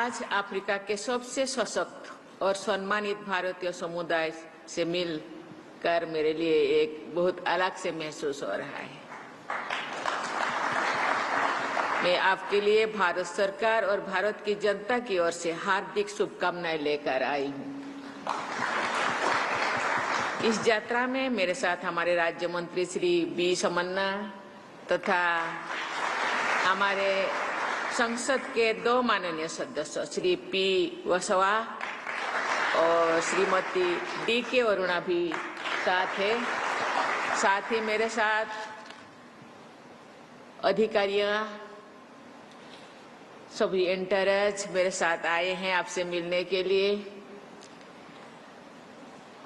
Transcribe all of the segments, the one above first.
आज अफ्रीका के सबसे सशक्त और सम्मानित भारतीय समुदाय से मिलकर मेरे लिए एक बहुत अलग से महसूस हो रहा है। मैं आपके लिए भारत सरकार और भारत की जनता की ओर से हार्दिक शुभकामनाएं लेकर आई हूँ। इस यात्रा में मेरे साथ हमारे राज्य मंत्री श्री बी समन्ना तथा हमारे संसद के 2 माननीय सदस्य श्री पी वसवा और श्रीमती डी के अरुणा भी साथ है। साथ ही मेरे साथ अधिकारियां सभी एंटरज मेरे साथ आए हैं आपसे मिलने के लिए।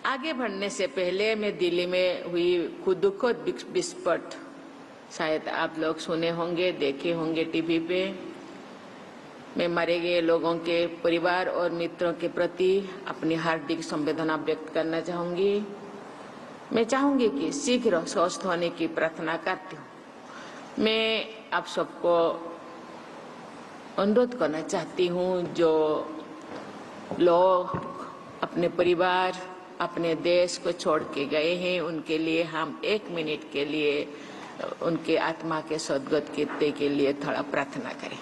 आगे बढ़ने से पहले मैं दिल्ली में हुई दुखद विस्फोट शायद आप लोग सुने होंगे, देखे होंगे टीवी पे। मैं मरे गए लोगों के परिवार और मित्रों के प्रति अपनी हार्दिक संवेदना व्यक्त करना चाहूंगी। मैं चाहूंगी कि शीघ्र स्वस्थ होने की प्रार्थना करती हूँ। मैं आप सबको अनुरोध करना चाहती हूँ, जो लोग अपने परिवार अपने देश को छोड़ के गए हैं, उनके लिए हम 1 मिनट के लिए उनके आत्मा के सद्गति के लिए थोड़ा प्रार्थना करें।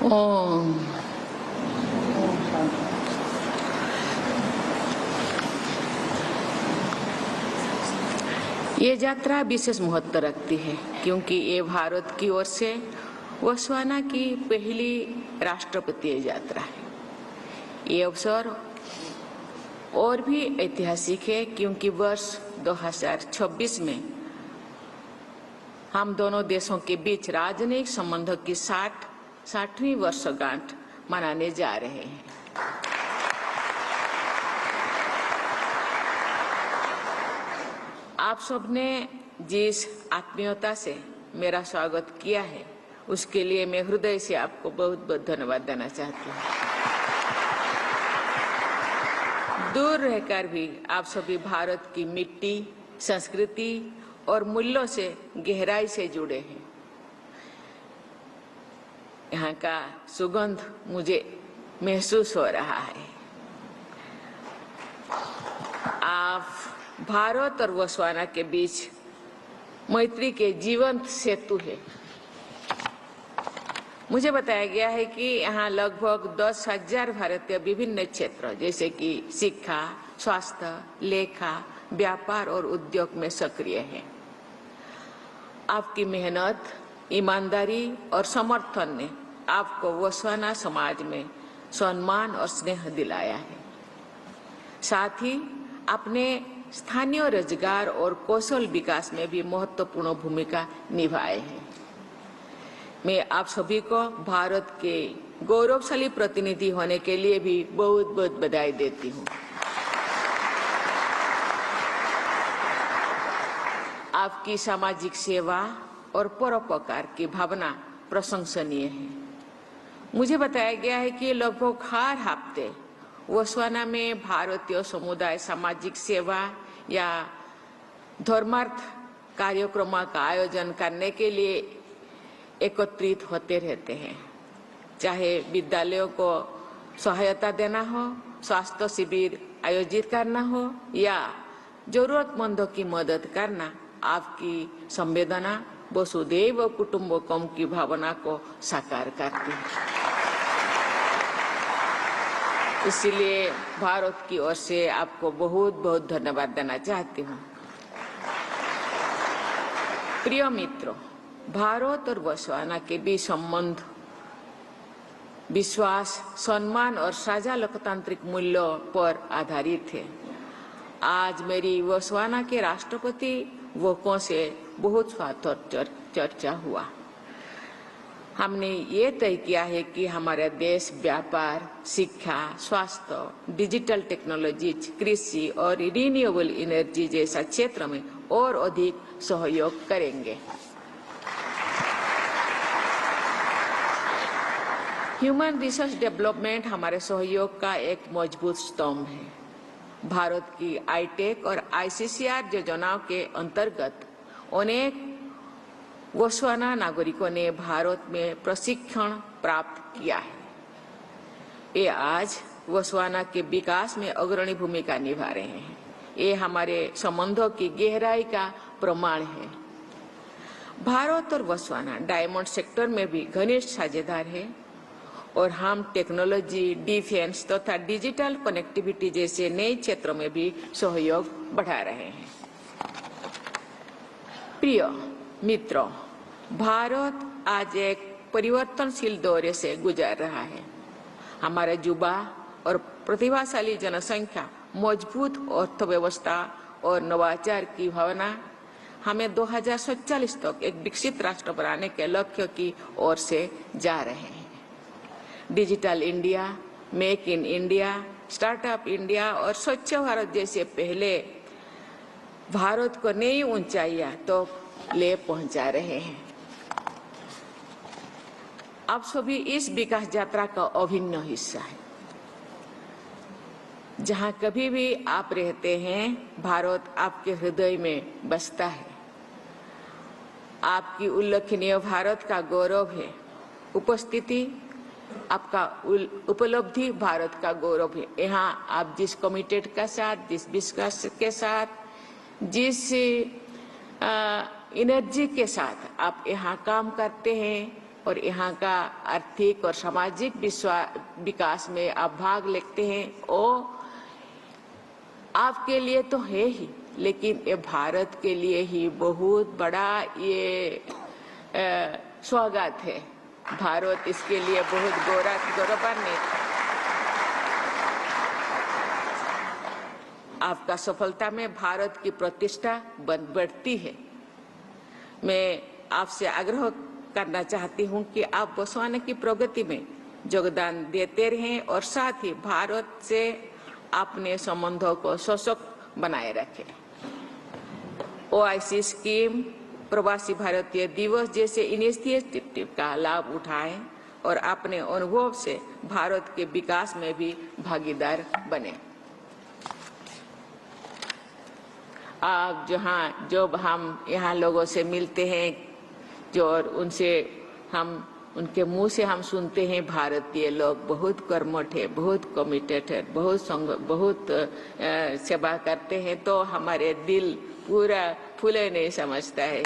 ओम ये यात्रा विशेष महत्व रखती है क्योंकि ये भारत की ओर से बोत्सवाना की पहली राष्ट्रपतीय यात्रा है। ये अवसर और भी ऐतिहासिक है क्योंकि वर्ष 2026 में हम दोनों देशों के बीच राजनयिक संबंधों की 60वीं वर्षगांठ मनाने जा रहे हैं। आप सबने जिस आत्मीयता से मेरा स्वागत किया है, उसके लिए मैं हृदय से आपको बहुत बहुत धन्यवाद देना चाहती हूँ। दूर रहकर भी आप सभी भारत की मिट्टी, संस्कृति और मूल्यों से गहराई से जुड़े हैं। यहाँ का सुगंध मुझे महसूस हो रहा है। आप भारत और बोत्सवाना के बीच मैत्री के जीवंत सेतु है। मुझे बताया गया है कि यहाँ लगभग 10,000 भारतीय विभिन्न क्षेत्रों जैसे कि शिक्षा, स्वास्थ्य, लेखा, व्यापार और उद्योग में सक्रिय है। आपकी मेहनत, ईमानदारी और समर्थन ने आपको बोत्सवाना समाज में सम्मान और स्नेह दिलाया है। साथ ही अपने स्थानीय रोजगार और कौशल विकास में भी महत्वपूर्ण भूमिका निभाए हैं। मैं आप सभी को भारत के गौरवशाली प्रतिनिधि होने के लिए भी बहुत बहुत बधाई देती हूँ। आपकी सामाजिक सेवा और परोपकार की भावना प्रशंसनीय है। मुझे बताया गया है कि लगभग हर हफ्ते बोत्सवाना में भारतीय समुदाय सामाजिक सेवा या धर्मार्थ कार्यक्रमों का आयोजन करने के लिए एकत्रित होते रहते हैं। चाहे विद्यालयों को सहायता देना हो, स्वास्थ्य शिविर आयोजित करना हो या जरूरतमंदों की मदद करना, आपकी संवेदना वसुधैव कुटुंबकम की भावना को साकार करती है। इसलिए भारत की ओर से आपको बहुत बहुत धन्यवाद देना चाहती हूँ। प्रिय मित्रों, भारत और बोत्सवाना के बीच संबंध विश्वास, सम्मान और साझा लोकतांत्रिक मूल्यों पर आधारित है। आज मेरी बोत्सवाना के राष्ट्रपति वोको से बहुत स्वागत चर्चा हुआ। हमने ये तय किया है कि हमारा देश व्यापार, शिक्षा, स्वास्थ्य, डिजिटल टेक्नोलॉजी, कृषि और रिन्यूएबल एनर्जी जैसा क्षेत्र में और अधिक सहयोग करेंगे। ह्यूमन रिसर्च डेवलपमेंट हमारे सहयोग का एक मजबूत स्तंभ है। भारत की आईटेक और आईसीसीआर योजनाओं के अंतर्गत अनेक गोस्वाना नागरिकों ने भारत में प्रशिक्षण प्राप्त किया है। ये आज गोस्वाना के विकास में अग्रणी भूमिका निभा रहे हैं। ये हमारे संबंधों की गहराई का प्रमाण है। भारत और गोस्वाना डायमंड सेक्टर में भी घनिष्ठ साझेदार है और हम टेक्नोलॉजी, डिफेंस तथा डिजिटल कनेक्टिविटी जैसे नए क्षेत्रों में भी सहयोग बढ़ा रहे हैं। प्रिय मित्रों, भारत आज एक परिवर्तनशील दौर से गुजर रहा है। हमारे युवा और प्रतिभाशाली जनसंख्या, मजबूत अर्थव्यवस्था और नवाचार की भावना हमें 2047 तक एक विकसित राष्ट्र बनाने के लक्ष्य की ओर से जा रहे हैं। Digital India, make in India, startup India और स्वच्छ भारत जैसे पहले भारत को नई ऊंचाइयां तो ले पहुंचा रहे हैं। आप सभी इस विकास यात्रा का अभिन्न हिस्सा है। जहां कभी भी आप रहते हैं, भारत आपके हृदय में बसता है। आपकी उल्लेखनीय भारत का गौरव है। उपस्थिति आपका उपलब्धि भारत का गौरव है। यहाँ आप जिस कमिटेड का साथ, जिस विश्वास के साथ, जिस एनर्जी के साथ आप यहाँ काम करते हैं और यहाँ का आर्थिक और सामाजिक विकास में आप भाग लेते हैं, वो आपके लिए तो है ही, लेकिन ये भारत के लिए ही बहुत बड़ा ये स्वागत है। भारत इसके लिए बहुत गौरवान्वित है। आपका सफलता में भारत की प्रतिष्ठा बढ़ती है। मैं आपसे आग्रह करना चाहती हूं कि आप गोस्वाना की प्रगति में योगदान देते रहें और साथ ही भारत से अपने संबंधों को सशक्त बनाए रखें। ओआईसी स्कीम, प्रवासी भारतीय दिवस जैसे इनिशिएटिव का लाभ उठाएं और अपने अनुभव से भारत के विकास में भी भागीदार बने। आप जब हम यहाँ लोगों से मिलते हैं, जो और उनसे हम उनके मुंह से हम सुनते हैं भारतीय लोग बहुत कर्मठ है, बहुत कमिटेड है, बहुत सेवा करते हैं, तो हमारे दिल पूरा फूले नहीं समझता है।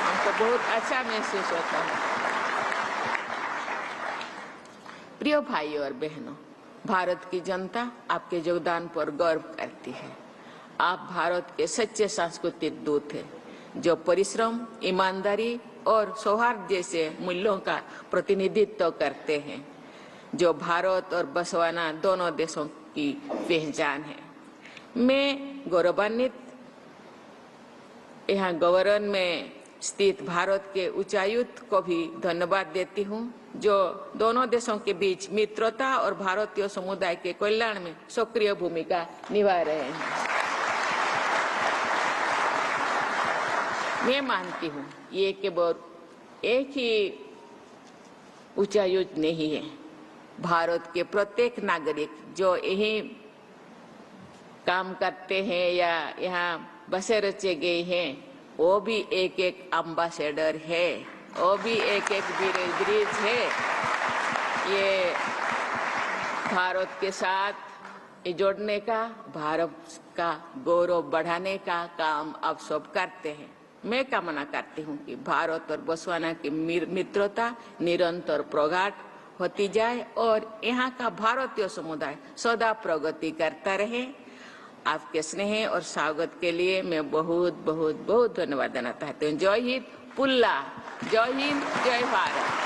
हमको बहुत अच्छा महसूस होता है। प्रिय भाइयों और बहनों, भारत की जनता आपके योगदान पर गर्व करती है। आप भारत के सच्चे सांस्कृतिक दूत हैं, जो परिश्रम, ईमानदारी और सौहार्द जैसे मूल्यों का प्रतिनिधित्व करते हैं, जो भारत और बोत्सवाना दोनों देशों की पहचान है। मैं गौरवान्वित यहाँ गवर्नर में स्थित भारत के उच्चायुक्त को भी धन्यवाद देती हूँ, जो दोनों देशों के बीच मित्रता और भारतीय समुदाय के कल्याण में सक्रिय भूमिका निभा रहे हैं। मैं मानती हूँ ये केवल एक ही उच्चायुक्त नहीं है। भारत के प्रत्येक नागरिक जो यही काम करते हैं या यहाँ बसे रचे गए हैं, वो भी एक एक एम्बेसडर है, वो भी एक एक ब्रिज है। ये भारत के साथ जोड़ने का, भारत का गौरव बढ़ाने का काम आप सब करते हैं। मैं कामना करती हूँ कि भारत और बोत्सवाना की मित्रता निरंतर प्रगाढ़ होती जाए और यहाँ का भारतीय समुदाय सदा प्रगति करता रहे। आपके स्नेह और स्वागत के लिए मैं बहुत बहुत बहुत धन्यवाद देना चाहती हूँ। जय हिंद, पुल्ला, जय हिंद, जय भारत।